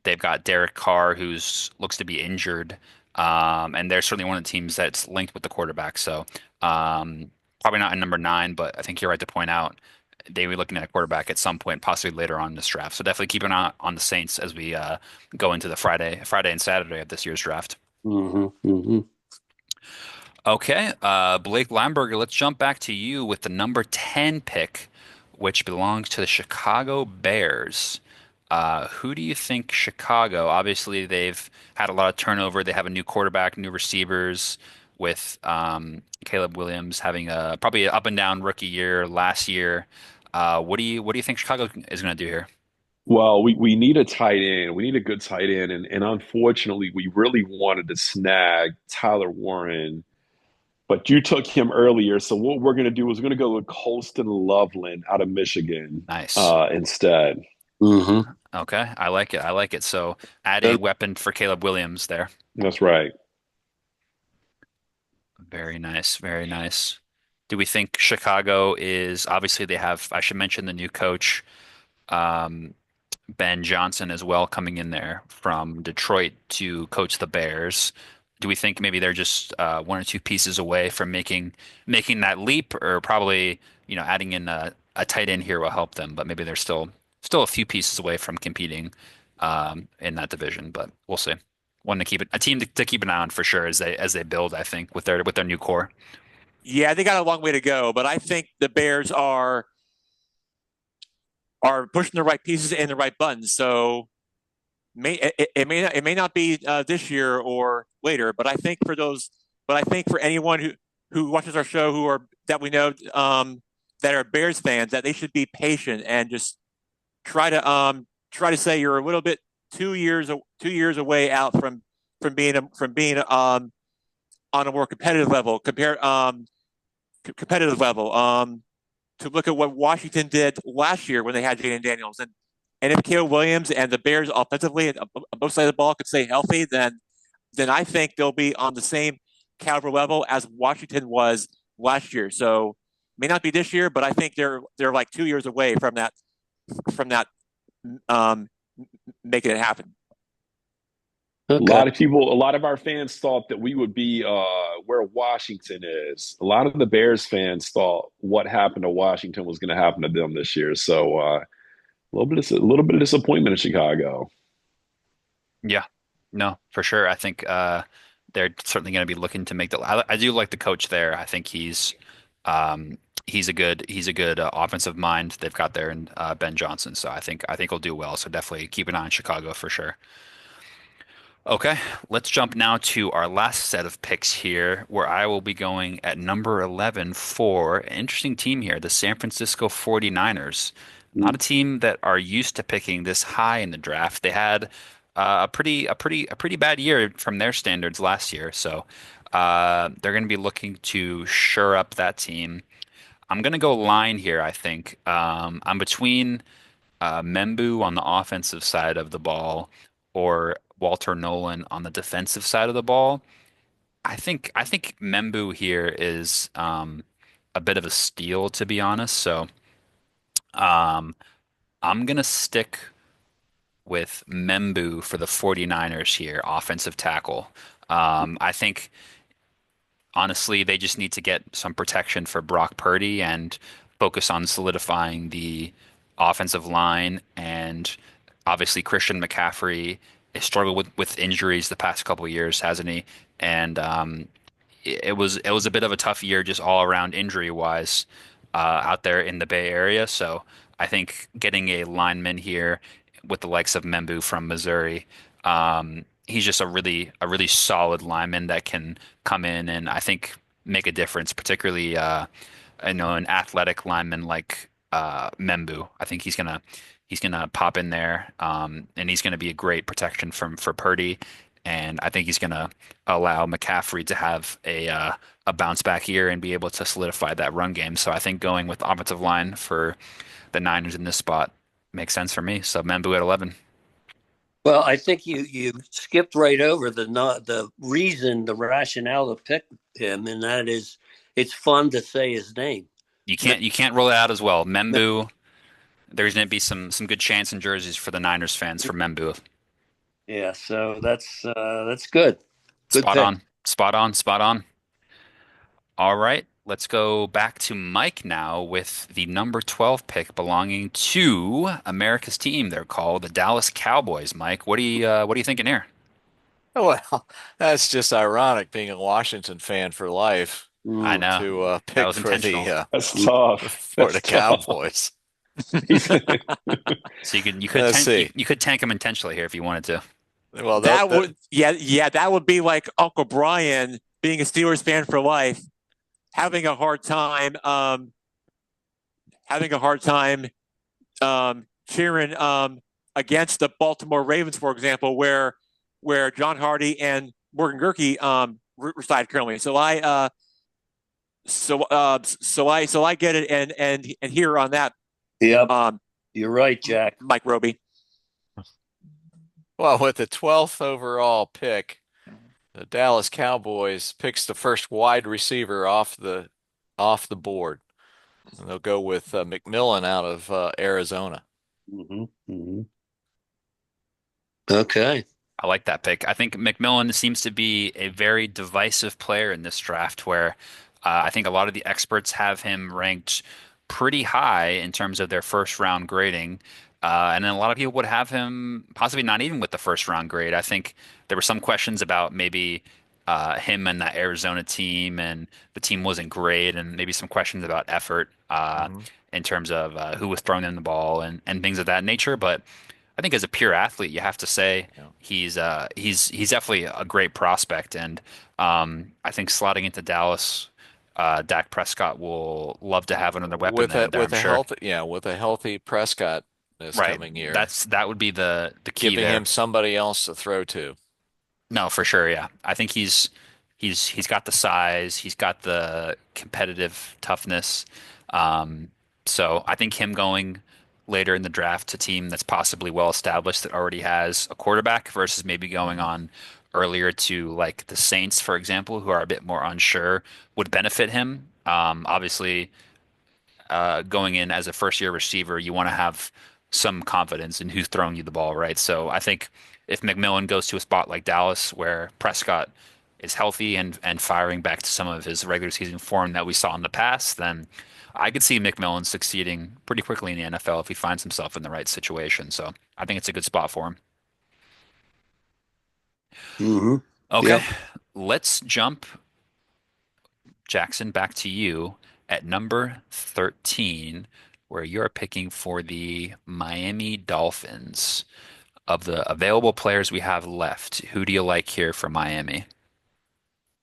they've got Derek Carr, who's looks to be injured, and they're certainly one of the teams that's linked with the quarterback. So probably not a number 9, but I think you're right to point out they were looking at a quarterback at some point, possibly later on in this draft. So definitely keep an eye on the Saints as we go into the Friday and Saturday of this year's draft. Hmm. Hmm. Okay, Blake Lineberger, let's jump back to you with the number 10 pick, which belongs to the Chicago Bears. Who do you think Chicago? Obviously, they've had a lot of turnover. They have a new quarterback, new receivers, with Caleb Williams having a probably an up and down rookie year last year. What do you think Chicago is going to do here? Well, we need a tight end. We need a good tight end. And unfortunately, we really wanted to snag Tyler Warren, but you took him earlier. So what we're going to do is we're going to go with Colston Loveland out of Michigan Nice. instead. Hmm. Okay, I like it. I like it. So add a weapon for Caleb Williams there. That's right. Very nice, very nice. Do we think Chicago is obviously they have, I should mention the new coach, um, Ben Johnson as well coming in there from Detroit to coach the Bears. Do we think maybe they're just one or two pieces away from making that leap, or probably, adding in a tight end here will help them, but maybe they're still a few pieces away from competing in that division, but we'll see. One to keep it a team to keep an eye on for sure as they build, I think, with their new core. Yeah, they got a long way to go, but I think the Bears are pushing the right pieces and the right buttons. So it may not be this year or later, but I think for those, but I think for anyone who watches our show who are that we know that are Bears fans, that they should be patient and just try to say you're a little bit 2 years away out from being on a more competitive level. To look at what Washington did last year when they had Jaden Daniels. And if Caleb Williams and the Bears offensively on both sides of the ball could stay healthy, then I think they'll be on the same caliber level as Washington was last year. So may not be this year, but I think they're like 2 years away from that um, making it happen. A Okay. lot of people, a lot of our fans thought that we would be where Washington is. A lot of the Bears fans thought what happened to Washington was going to happen to them this year. So a little bit of disappointment in Chicago. Yeah, no, for sure. I think they're certainly going to be looking to make the. I do like the coach there. I think um, he's a good offensive mind they've got there in Ben Johnson. So I think he'll do well. So definitely keep an eye on Chicago for sure. Okay, let's jump now to our last set of picks here, where I will be going at number 11 for an interesting team here, the San Francisco 49ers. Not a team that are used to picking this high in the draft. They had a pretty bad year from their standards last year, so they're going to be looking to shore up that team. I'm going to go line here, I think. I'm between Membu on the offensive side of the ball or Walter Nolan on the defensive side of the ball. I think Membu here is a bit of a steal, to be honest. So um, I'm gonna stick with Membu for the 49ers here, offensive tackle. I think honestly, they just need to get some protection for Brock Purdy and focus on solidifying the offensive line. And obviously, Christian McCaffrey has struggled with injuries the past couple of years, hasn't he? And it was a bit of a tough year just all around injury wise out there in the Bay Area. So I think getting a lineman here with the likes of Membu from Missouri, he's just a really solid lineman that can come in and I think make a difference, particularly I know an athletic lineman like Membu. I think he's gonna pop in there, and he's gonna be a great protection for Purdy. And I think he's gonna allow McCaffrey to have a bounce back year and be able to solidify that run game. So I think going with offensive line for the Niners in this spot makes sense for me. So Membu at 11. Well, I think you skipped right over the reason, the rationale to pick him, and that is it's fun to say his name. You can't roll it out as well. Membu. There's going to be some good chance in jerseys for the Niners fans for Membu. Yeah, so that's good. Good Spot pick. on. Spot on. Spot on. All right. Let's go back to Mike now with the number 12 pick belonging to America's team. They're called the Dallas Cowboys. Mike, what are you thinking here? Well, that's just ironic being a Washington fan for life I Mm, know to that pick was for intentional. That's mm. tough. for That's the tough. Cowboys. So Let's see. you could tank him intentionally here if you wanted to. Well, That would, yeah, that would be like Uncle Brian being a Steelers fan for life, having a hard time, having a hard time cheering against the Baltimore Ravens, for example, where John Hardy and Morgan Gurkey reside currently. So I get it, and here on that, Yep, um, you're right, Jack. Mike Roby. well, with the 12th overall pick, the Dallas Cowboys picks the first wide receiver off the board. And they'll go with McMillan out of Arizona. Hmm. Hmm. Okay. I like that pick. I think McMillan seems to be a very divisive player in this draft, where I think a lot of the experts have him ranked pretty high in terms of their first round grading. And then a lot of people would have him possibly not even with the first round grade. I think there were some questions about maybe him and that Arizona team, and the team wasn't great, and maybe some questions about effort Hmm. in terms of who was throwing them the ball and things of that nature. But I think as a pure athlete, you have to say Yeah. he's definitely a great prospect, and I think slotting into Dallas, Dak Prescott will love to have another weapon With a there. I'm sure. with a healthy Prescott this Right. coming year, That would be the key giving there. him somebody else to throw to. No, for sure. Yeah, I think he's got the size, he's got the competitive toughness. Um, so I think him going later in the draft to a team that's possibly well established that already has a quarterback versus maybe going Mhm. on earlier to like the Saints, for example, who are a bit more unsure, would benefit him. Obviously, going in as a first year receiver, you want to have some confidence in who's throwing you the ball, right? So I think if McMillan goes to a spot like Dallas where Prescott is healthy and firing back to some of his regular season form that we saw in the past, then I could see McMillan succeeding pretty quickly in the NFL if he finds himself in the right situation. So I think it's a good spot for him. Hmm. Okay, Yep. let's jump, Jackson, back to you at number 13, where you're picking for the Miami Dolphins. Of the available players we have left, who do you like here for Miami?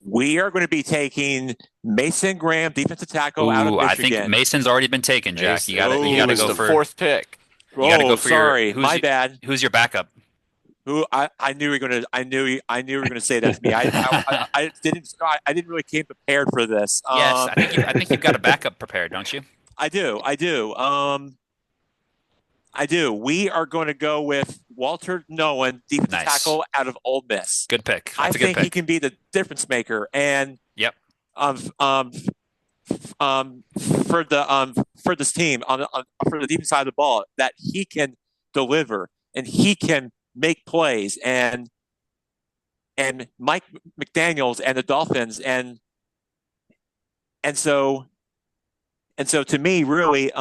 We are going to be taking Mason Graham, defensive tackle out of Ooh, I think Michigan. Mason's already been taken, Jack. You He gotta was go the Oh, for fourth pick. your sorry, my bad. who's your backup? I knew you were gonna I knew you were gonna say that to me. I didn't really came prepared for this. Yes, I think you've got a backup prepared, don't you? I do. We are going to go with Walter Nolan, defensive Nice. tackle out of Ole Miss. Good pick. I That's a good think he pick. can be the difference maker, and Yep. um um um for this team for the defense side of the ball that he can deliver and he can make plays, and Mike McDaniels and the Dolphins, and so to me really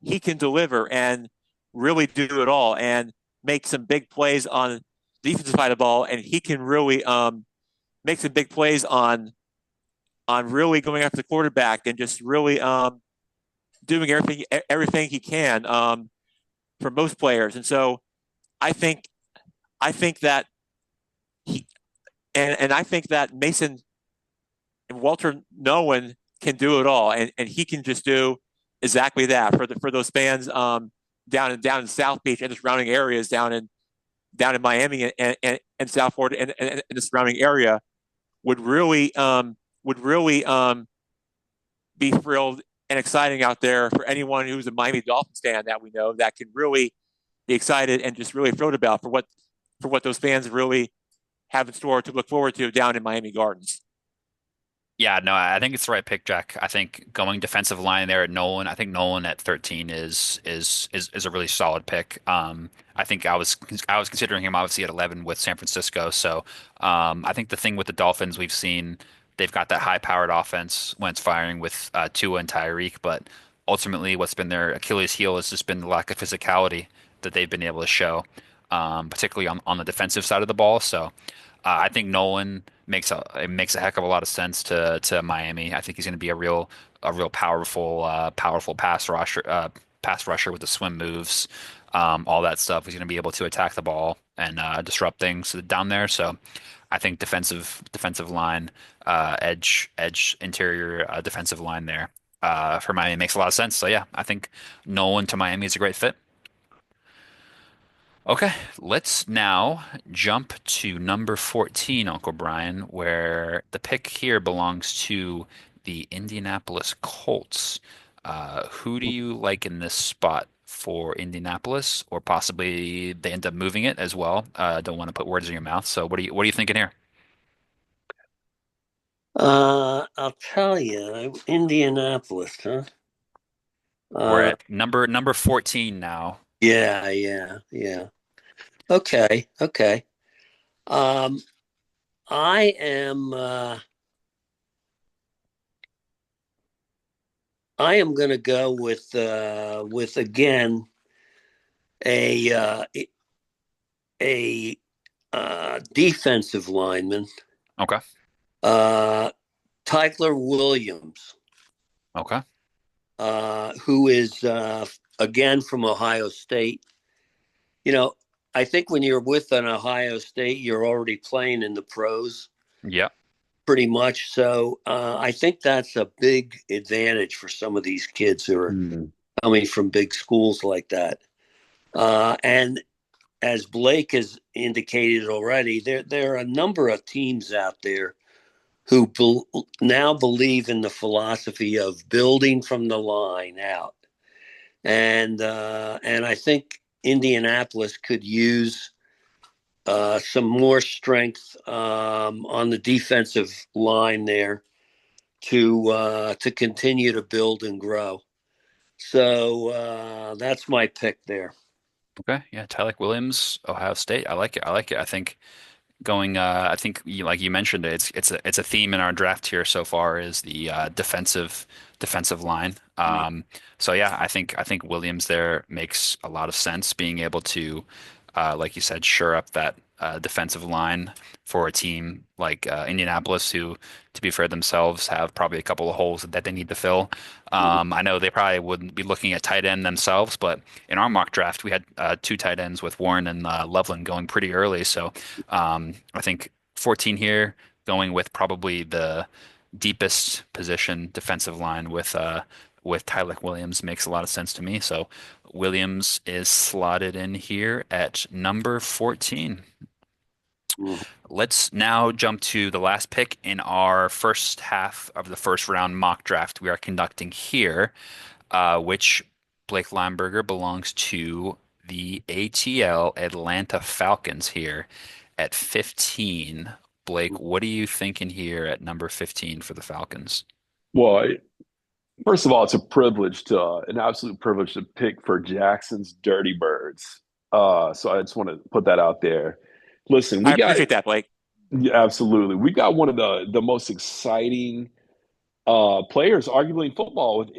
he can deliver and really do it all and make some big plays on the defensive side of the ball, and he can really make some big plays on really going after the quarterback and just really doing everything he can for most players. And so I think I think that he and I think that Mason and Walter Nolan can do it all, and he can just do exactly that for those fans down in South Beach and the surrounding areas down in Miami and South Florida and the surrounding area would really be thrilled and exciting out there for anyone who's a Miami Dolphins fan that we know that can really be excited and just really thrilled about for what those fans really have in store to look forward to down in Miami Gardens. Yeah, no, I think it's the right pick, Jack. I think going defensive line there at Nolan, I think Nolan at 13 is a really solid pick. I think I was considering him obviously at 11 with San Francisco. So I think the thing with the Dolphins we've seen they've got that high-powered offense when it's firing with Tua and Tyreek, but ultimately what's been their Achilles heel has just been the lack of physicality that they've been able to show, particularly on the defensive side of the ball. So. I think Nolan makes a heck of a lot of sense to Miami. I think he's going to be a real powerful pass rusher with the swim moves, all that stuff. He's going to be able to attack the ball and disrupt things down there. So I think defensive line, edge interior defensive line there for Miami makes a lot of sense. So yeah, I think Nolan to Miami is a great fit. Okay, let's now jump to number 14, Uncle Brian, where the pick here belongs to the Indianapolis Colts. Who do you like in this spot for Indianapolis, or possibly they end up moving it as well? Don't want to put words in your mouth. So what are you thinking here? I'll tell you, Indianapolis, huh? We're Uh, at number 14 now. yeah, yeah, yeah. Okay, okay. Um, I am I am going to go with again a a defensive lineman, Okay. uh, Tyler Williams, Okay. who is again from Ohio State. You know, I think when you're with an Ohio State, you're already playing in the pros Yep. pretty much. So I think that's a big advantage for some of these kids who are Hmm. coming from big schools like that. And as Blake has indicated already, there are a number of teams out there who now believe in the philosophy of building from the line out, and I think Indianapolis could use some more strength on the defensive line there to continue to build and grow. So that's my pick there. Okay. Yeah. Tyleik Williams, Ohio State. I like it. I like it. I think I think like you mentioned it, it's a theme in our draft here so far is the defensive line. So yeah, I think Williams there makes a lot of sense being able to like you said, shore up that defensive line for a team like Indianapolis, who, to be fair themselves, have probably a couple of holes that they need to fill. I know they probably wouldn't be looking at tight end themselves, but in our mock draft, we had two tight ends with Warren and Loveland going pretty early. So I think 14 here, going with probably the deepest position defensive line with Tyleik Williams makes a lot of sense to me. So Williams is slotted in here at number 14. Mhm. Let's now jump to the last pick in our first half of the first round mock draft we are conducting here, which Blake Lineberger belongs to the ATL Atlanta Falcons here at 15. Blake, what are you thinking here at number 15 for the Falcons? Well, first of all, it's a privilege an absolute privilege to pick for Jackson's Dirty Birds. So I just want to put that out there. Listen, I appreciate that, Blake. yeah, absolutely. We got one of the most exciting players, arguably in football, with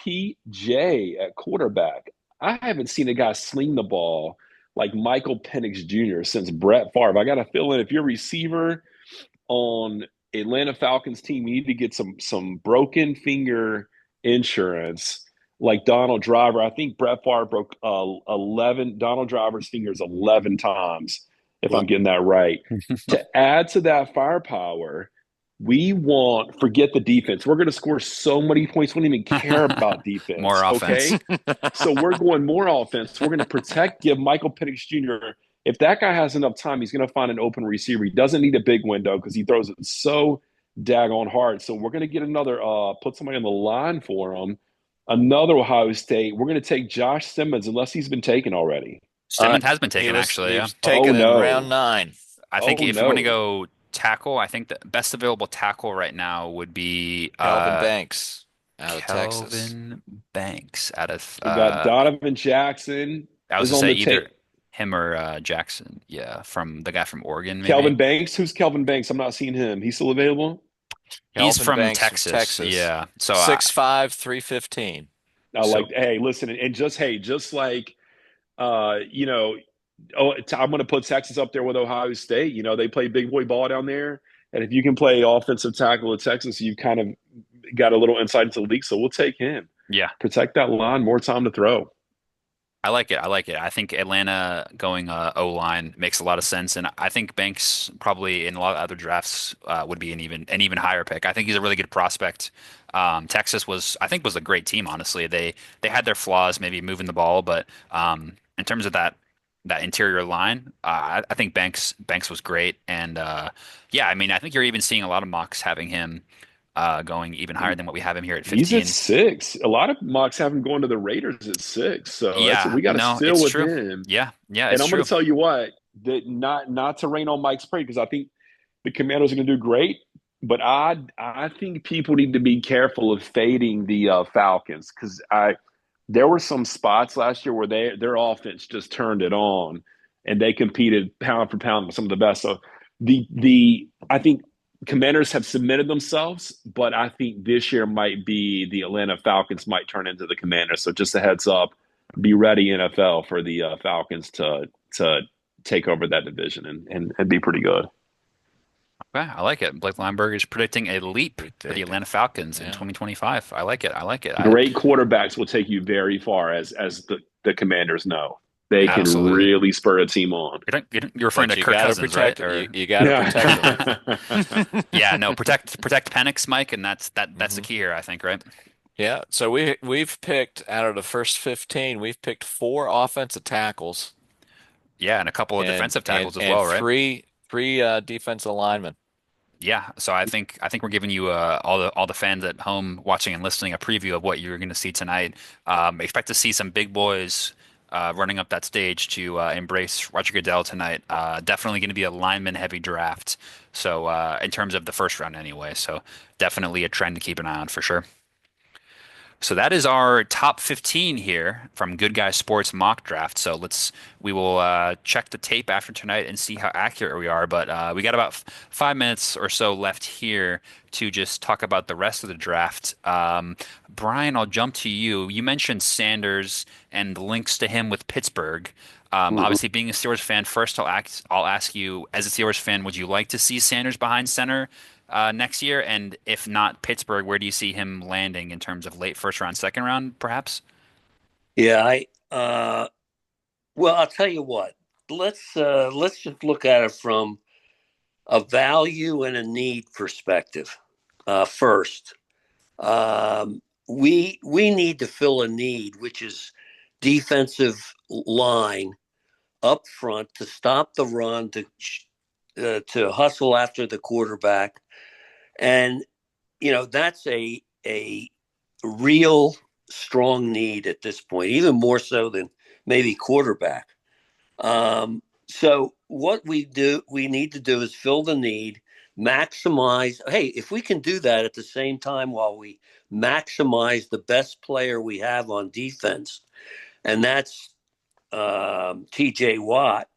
MPJ at quarterback. I haven't seen a guy sling the ball like Michael Penix Jr. since Brett Favre. I got a feeling if you're a receiver on Atlanta Falcons team, you need to get some broken finger insurance like Donald Driver. I think Brett Favre broke 11 Donald Driver's fingers 11 times, if I'm getting that right. To add to that firepower, we want forget the defense. We're going to score so many points. We don't even care about More defense. offense. Okay. So we're going more offense. We're going to protect, give Michael Penix Jr. If that guy has enough time, he's going to find an open receiver. He doesn't need a big window because he throws it so daggone hard. So we're going to get another, put somebody on the line for him. Another Ohio State. We're going to take Josh Simmons unless he's been taken already. Uh, Simmons has been taken actually, he yeah. was Oh taken in round no. 9. I think Oh if you want to no. go tackle, I think the best available tackle right now would be Calvin Banks out of Texas. Kelvin Banks out of We got Donovan Jackson I was is gonna on say the either tape. him or Jackson. Yeah, from the guy from Oregon, Kelvin maybe. Banks. Who's Kelvin Banks? I'm not seeing him. He's still available? He's Calvin from Banks from Texas. Texas. Yeah. So 6'5", 315. I like, so hey, listen, and just hey, just like you know, I'm going to put Texas up there with Ohio State. You know, they play big boy ball down there. And if you can play offensive tackle at Texas, you've kind of got a little insight into the league. So we'll take him. Yeah. Protect that line, more time to throw. I like it. I like it. I think Atlanta going O-line makes a lot of sense, and I think Banks probably in a lot of other drafts would be an even higher pick. I think he's a really good prospect. Texas was a great team. Honestly, they had their flaws, maybe moving the ball, but in terms of that interior line, I think Banks was great, and yeah, I mean, I think you're even seeing a lot of mocks having him going even higher than what we have him here at He's at 15. 6. A lot of mocks have him going to the Raiders at 6. So Yeah, we got to no, steal it's with true. him. Yeah, yeah, And it's I'm going true. to tell you what, that not to rain on Mike's parade, because I think the Commanders are going to do great. But I think people need to be careful of fading the Falcons, because there were some spots last year where their offense just turned it on, and they competed pound for pound with some of the best. So I think Commanders have submitted themselves, but I think this year might be the Atlanta Falcons might turn into the Commanders. So just a heads up, be ready NFL for the Falcons to take over that division and be pretty good. Okay, I like it. Blake Lineberg is predicting a leap for the Atlanta Falcons in 2025. I like it. I like it. Great quarterbacks will take you very far, as the Commanders know. They can Absolutely. really spur a team on. You're referring But to you Kirk gotta Cousins, protect right? Or you gotta protect them. yeah, no, protect Penix, Mike, and that's the key here, I think, right? Yeah. So we've picked out of the first 15, we've picked 4 offensive tackles Yeah, and a couple of and defensive and tackles as and well, right? three defensive linemen. Yeah, so I think we're giving you all the fans at home watching and listening a preview of what you're going to see tonight. Expect to see some big boys running up that stage to embrace Roger Goodell tonight. Definitely going to be a lineman heavy draft. So in terms of the first round anyway, so definitely a trend to keep an eye on for sure. So that is our top 15 here from Good Guy Sports mock draft. So we will check the tape after tonight and see how accurate we are. But we got about 5 minutes or so left here to just talk about the rest of the draft. Brian, I'll jump to you. You mentioned Sanders and the links to him with Pittsburgh. Obviously, being a Steelers fan, first I'll ask you, as a Steelers fan, would you like to see Sanders behind center next year? And if not Pittsburgh, where do you see him landing in terms of late first round, second round, perhaps? Yeah, well, I'll tell you what. Let's just look at it from a value and a need perspective. First, we need to fill a need, which is defensive line up front to stop the run, to hustle after the quarterback, and that's a real strong need at this point, even more so than maybe quarterback. So what we need to do is fill the need, maximize. Hey, if we can do that at the same time while we maximize the best player we have on defense, and that's T.J. Watt,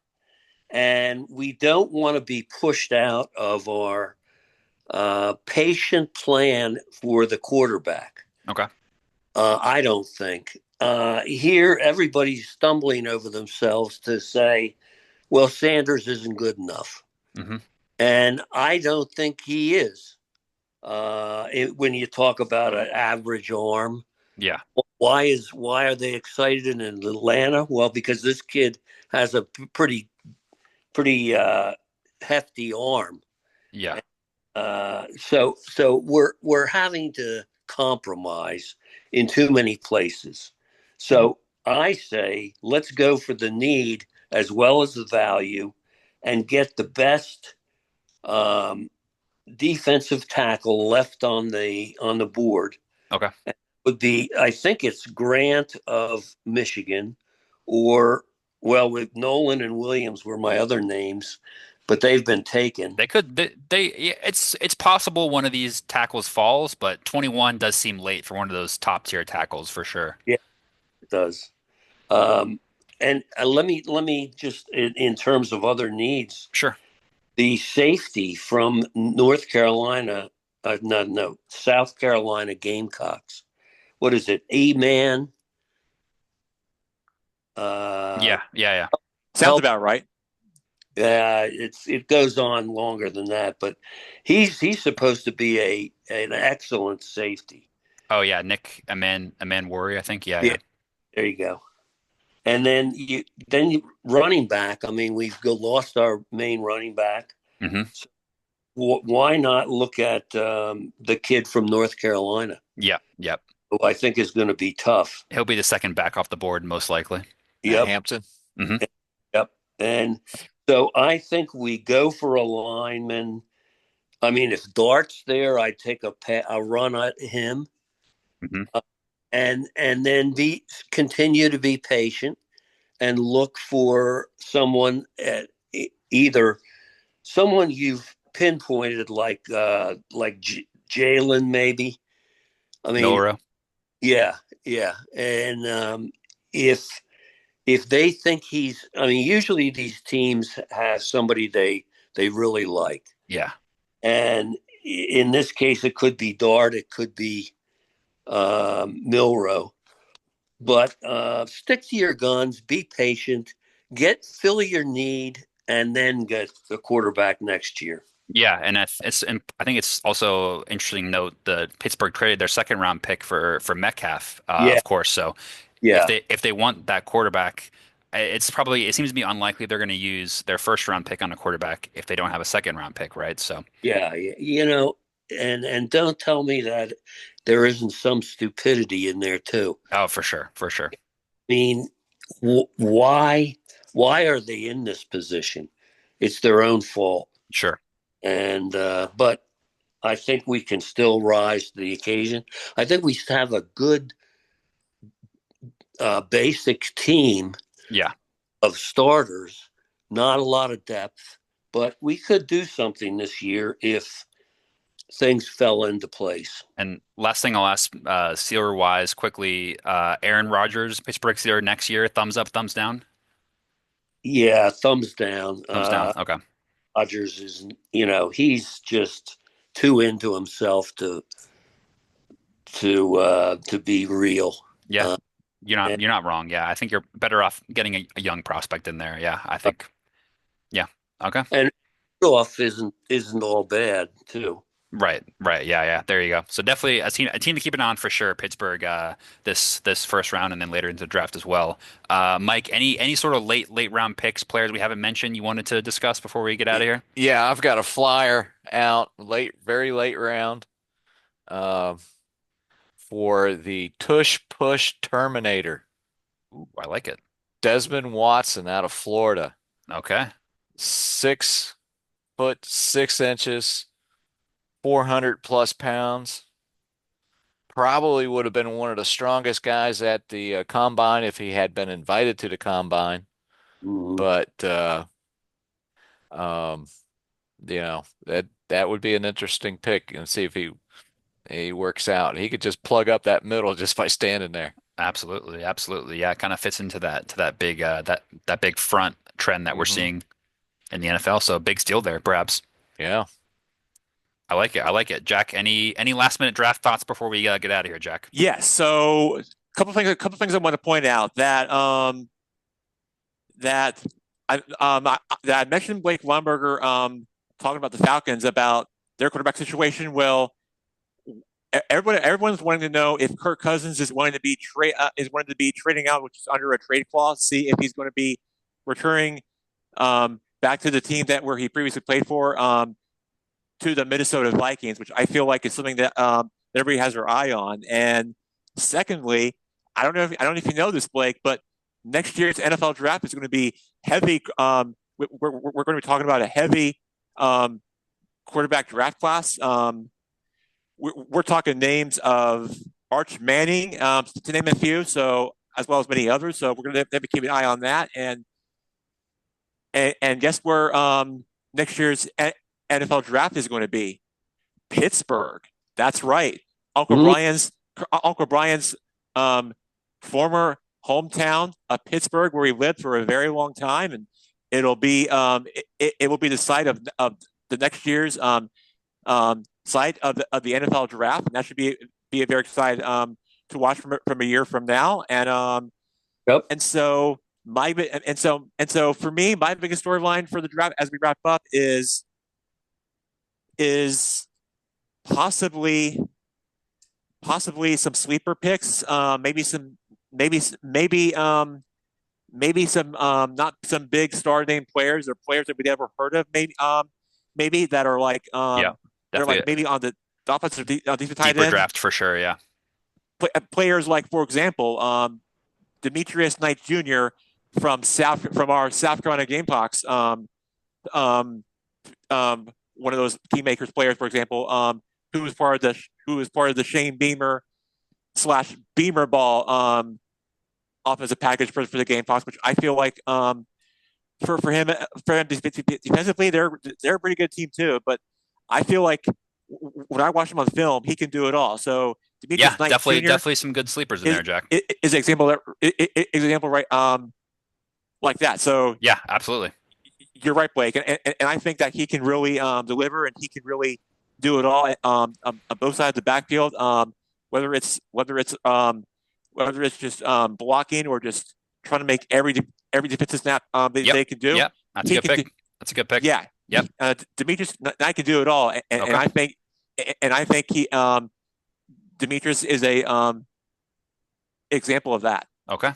and we don't want to be pushed out of our patient plan for the quarterback. Okay. I don't think. Here, everybody's stumbling over themselves to say, well, Sanders isn't good enough. Mm-hmm. And I don't think he is. When you talk about an average arm, Yeah. why are they excited in Atlanta? Well, because this kid has a pretty hefty arm. Yeah. So we're having to compromise in too many places. So I say let's go for the need as well as the value, and get the best defensive tackle left on the board. Okay. Would be, I think it's Grant of Michigan, or with Nolan and Williams were my other names, but they've been taken. It's possible one of these tackles falls, but 21 does seem late for one of those top tier tackles for sure. Yeah, it does. And let me just, in terms of other needs, Sure. the safety from North Carolina, South Carolina Gamecocks. What is it? E-Man? Yeah. Sounds about right. Yeah, it goes on longer than that, but he's supposed to be an excellent safety. Oh yeah, Nick Aman Worry, I think. Yeah, yeah. There you go. And then running back. I mean, we've lost our main running back. Mm-hmm. So why not look at the kid from North Carolina, Yep, yep. who I think is going to be tough. He'll be the second back off the board, most likely. Yep, Hampton. Mm-hmm. yep. And so I think we go for a lineman. I mean, if Dart's there, I'd take a run at him, Mm-hmm. and then continue to be patient and look for someone at either someone you've pinpointed like Jalen maybe. I mean, Milrow. yeah, yeah, and if they think I mean, usually these teams have somebody they really like, Yeah. and in this case, it could be Dart, it could be Milrow, but stick to your guns, be patient, fill your need, and then get the quarterback next year. Yeah, and I think it's also interesting to note the Pittsburgh traded their second round pick for Metcalf, Yeah, of course. So yeah, if they want that quarterback, it seems to be unlikely they're going to use their first round pick on a quarterback if they don't have a second round pick, right? So yeah. And don't tell me that there isn't some stupidity in there too. oh, for sure, for sure. I mean, why are they in this position? It's their own fault. Sure. And but I think we can still rise to the occasion. I think we have a good basic team Yeah. of starters, not a lot of depth, but we could do something this year if things fell into place. And last thing I'll ask, Steeler wise, quickly, Aaron Rodgers, Pittsburgh Steeler next year, thumbs up, thumbs down? Yeah, thumbs down. Thumbs down. Okay. Rodgers is, he's just too into himself to be real. Yeah. You're not wrong. Yeah. I think you're better off getting a young prospect in there. Yeah. I think. Yeah. Okay. And off isn't all bad too. Right. Right. Yeah. Yeah. There you go. So definitely a team to keep an eye on for sure. Pittsburgh, this first round and then later into the draft as well. Mike, any sort of late round picks, players we haven't mentioned you wanted to discuss before we get out of here? Yeah, I've got a flyer out very late round, uh, for the Tush Push Terminator, Ooh, I like it. Desmond Watson out of Florida, Okay. 6 foot 6 inches, 400 plus pounds. Probably would have been one of the strongest guys at the combine if he had been invited to the combine. Mhm. But um, that would be an interesting pick and see if he works out. He could just plug up that middle just by standing there. Absolutely. Absolutely. Yeah. It kind of fits into that big that big front trend that we're Mhm. seeing in the NFL. So a big steal there, perhaps. Yeah. I like it. I like it. Jack, any last minute draft thoughts before we get out of here, Jack? Yes. So a couple things I want to point out that I mentioned Blake Lumberger talking about the Falcons about their quarterback situation. Well, everyone's wanting to know if Kirk Cousins is wanting to be trading out, which is under a trade clause, see if he's going to be returning back to the team where he previously played for, to the Minnesota Vikings, which I feel like is something that everybody has their eye on. And secondly, I don't know if you know this, Blake, but next year's NFL draft is going to be heavy. We're going to be talking about a heavy quarterback draft class. We're talking names of Arch Manning, to name a few, so as well as many others. So we're going to have to keep an eye on that. And guess where next year's NFL draft is going to be? Pittsburgh. That's right. Uncle Brian's former hometown of Pittsburgh, where he lived for a very long time, and it'll be it will be the site of the next year's site of the NFL draft, and that should be a very exciting to watch from a year from now. And Yep. And so so for me, my biggest storyline for the draft as we wrap up is possibly some sleeper picks. Maybe some not some big star name players or players that we never heard of. Maybe that are like Yeah, they're like definitely maybe on the offensive defensive a tight deeper end draft for sure. Yeah. players like, for example, Demetrius Knight Jr. From our South Carolina Gamecocks. Um, One of those key makers players, for example, who was part of the Shane Beamer / Beamer Ball offensive package for the Gamecocks, which I feel like for him defensively, they're a pretty good team too. But I feel like when I watch him on film, he can do it all. So Yeah, Demetrius Knight definitely, Jr. definitely some good sleepers in there, Jack. is an example right like that. So Yeah, absolutely. you're right, Blake, and I think that he can really deliver, and he can really do it all on both sides of the backfield. Whether it's just blocking or just trying to make every defensive snap Yep. they can do. Yep. That's a He good can pick. That's a good pick. Yeah. Yep. Demetrius Knight can do it all, and Okay. I think he Demetrius is a example of that. Okay.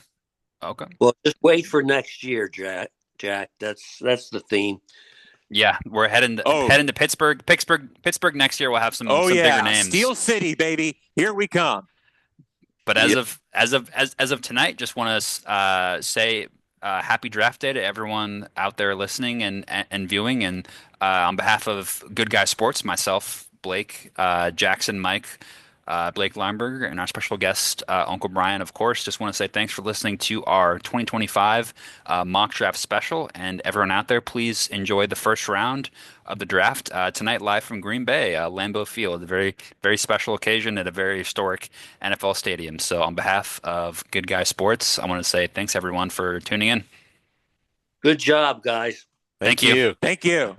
Okay. Well, just wait for next year, Jack. Jack, that's the theme. Yeah, we're heading to Pittsburgh. Pittsburgh next year. We'll have some bigger names. Steel City, baby, here we come. But as of tonight, just want to say happy draft day to everyone out there listening and viewing. And on behalf of Good Guy Sports, myself, Blake, Jackson, Mike, Blake Lineberger, and our special guest, Uncle Brian, of course, just want to say thanks for listening to our 2025 mock draft special. And everyone out there, please enjoy the first round of the draft tonight, live from Green Bay, Lambeau Field, a very, very special occasion at a very historic NFL stadium. So, on behalf of Good Guy Sports, I want to say thanks everyone for tuning in. Good job, guys. Thank you. Thank you.